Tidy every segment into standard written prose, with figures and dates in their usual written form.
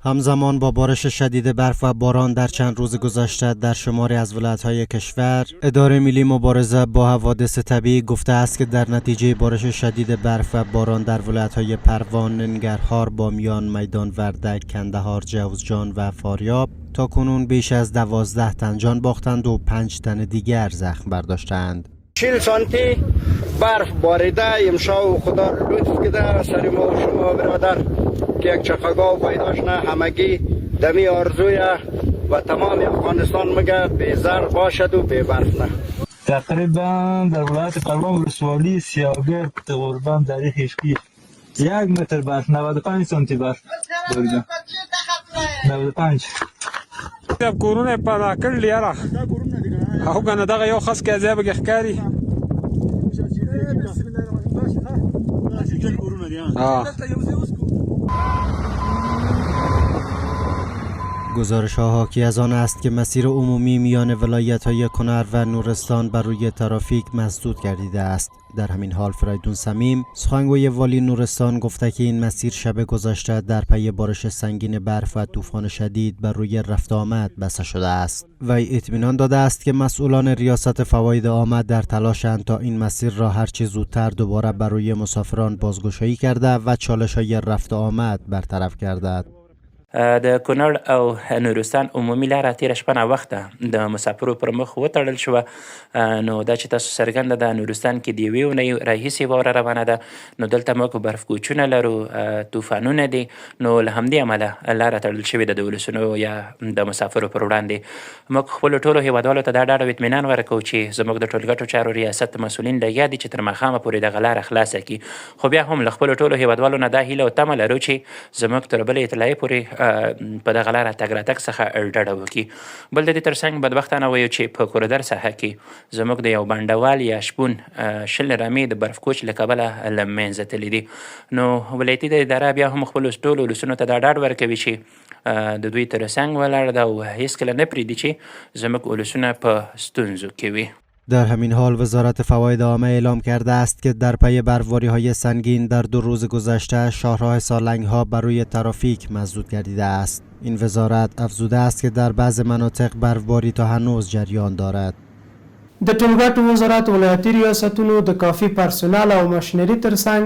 همزمان با بارش شدید برف و باران در چند روز گذشته در شماری از ولایت‌های کشور، اداره ملی مبارزه با حوادث طبیعی گفته است که در نتیجه بارش شدید برف و باران در ولایت‌های پروان، ننگرهار، بامیان، میدان وردک، کندهار، جوزجان و فاریاب تاکنون بیش از 12 تن جان باختند و 5 تن دیگر زخم برداشتند. 40 سانتی برف باریده امشب خدا لطف کرده سر ما و شما برادر که یک چقگاه پیداش نه همگی دمی آرزوی و تمام افغانستان مگه بی زر باشد و بی برف نه. تقریبا در ولایت پروان ولسوالی سیاگرد تقریبا در خشکی 1 متر برف 95 سانتی برف بریده 95 کورونه پیدا کړل یاره او کنه دغه یو خاص کې ځای به ښکاری گزارش ها حاکی از آن است که مسیر عمومی میان ولایت‌های کنر و نورستان بر روی ترافیک مسدود گردیده است. در همین حال فریدون صمیم سخنگوی والی نورستان گفته که این مسیر شب گذشته در پی بارش سنگین برف و طوفان شدید بر روی رفت آمد بسته شده است. وی اطمینان داده است که مسئولان ریاست فواید عامه در تلاشند تا این مسیر را هرچه زودتر دوباره بر روی مسافران بازگشایی کرده و چالش‌های رفت آمد برطرف گردد. د کونړ او نورستان عمومي لاره تیره شپه ناوخته د مسافرو پر مخ وتړل شوه. نو دا چې تاسو څرګنده ده نورستان کې د یوې اونۍ راهیسې واوره روانه ده. نو دلته موږ برف کوچونه لرو، طوفانونه دي. نو له همدې امله لاره تړل شوې ده د ولسونو یا د مسافرو پر وړاندې. موږ خپلو ټولو هیوادوالو ته دا ډاډ او اطمینان ورکوو چې زموږ د ټولګټو چارو ریاست مسؤلین لګیا دي چې تر ماښامه پورې دغه لاره خلاصه کړي. خو بیا هم له خپلو ټولو هیوادوالو نه دا هیله او تمه لرو چې زموږ تر بلې اطلاعیې پورې په دغه لاره تګ راتګ څخه ډډه وکړي. بل د دې ترڅنګ بدبختانه وایو چې په کوردر ساحه کې زموږ د یو بانډوال یا شپون 20 رمې د برف کوچ له کبله له منځه تللي دي. نو ولایتي د اداره بیا هم خپلو ټولو ولسونو ته دا ډاډ ورکوي چې د دوی ترڅنګ ولاړ ده او هیڅکله نه پرېږدي چې زموږ ولسونه په ستونزو کې وي. در همین حال وزارت فواید عامه اعلام کرده است که در پی برفباری‌های سنگین در 2 روز گذشته شاهراه سالنگ‌ها بر روی ترافیک مسدود گردیده است. این وزارت افزوده است که در بعض مناطق برفباری تا هنوز جریان دارد. د ټولګټو وزارت ولایتي ریاستونو د کافي پرسونل او ماشینري ترڅنګ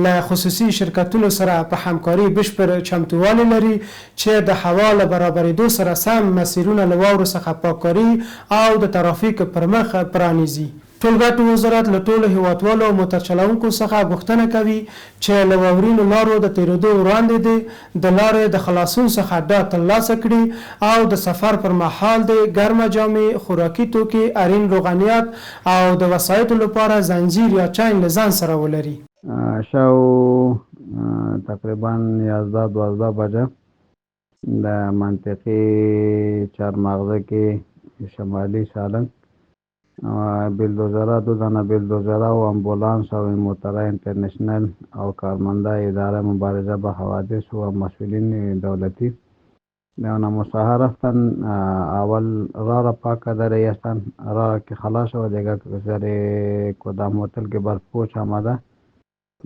له خصوصي شرکتونو سره په همکاري بشپړ چمتووالی لري چې د هوا له برابرېدو سره سم مسیرونه له واورو څخه پاککاري او د ترافیک پر مخ پرانیزي. ټولګټو وزارت له ټولو هیوادوالو او موټر چلوونکو څخه غوښتنه کوي چې له واورینو لارو د تېرېدو وړاندې د لارې د خلاصون څخه ډاډ ترلاسه کړي او د سفر پر مهال د ګرمه جامې، خوراکي توکي، اړین روغنیات او د وسایطو لپاره زنجیر یا چین له ځان سره ولري. شاو تقریبا 11-12 بجه د منطقې چهارمغزه کې شمالي سالنګ بلدوزره 2 دانه بلدوزره و امبولانس او موتره انټرنیشنل او کارمنده اداره مبارزه با حوادث و مسئولین دولتی میان مساهر هستند. اول را پاک داره هستند، را که خلاص و دیگه سر کدام هتل که برف کوچ آمده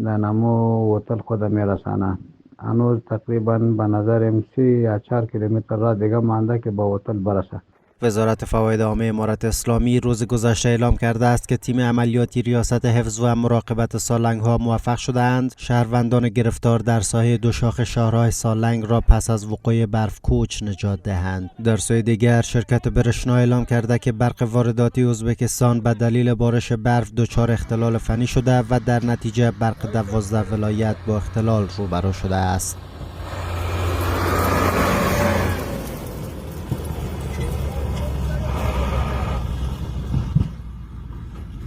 در نمو هتل خود میرسانه. هنوز تقریبا به نظر 3 یا 4 کیلومتر را دیگه مانده که به هتل برسه. وزارت فواید عامه امارت اسلامی روز گذشته اعلام کرده است که تیم عملیاتی ریاست حفظ و مراقبت سالنگ‌ها موفق شدند شهروندان گرفتار در ساحه 2 شاخ شاهراه سالنگ را پس از وقوع برف کوچ نجات دهند. در سوی دیگر شرکت برشنا اعلام کرده که برق وارداتی ازبکستان به دلیل بارش برف دچار اختلال فنی شده و در نتیجه برق 12 ولایت با اختلال روبرو شده است.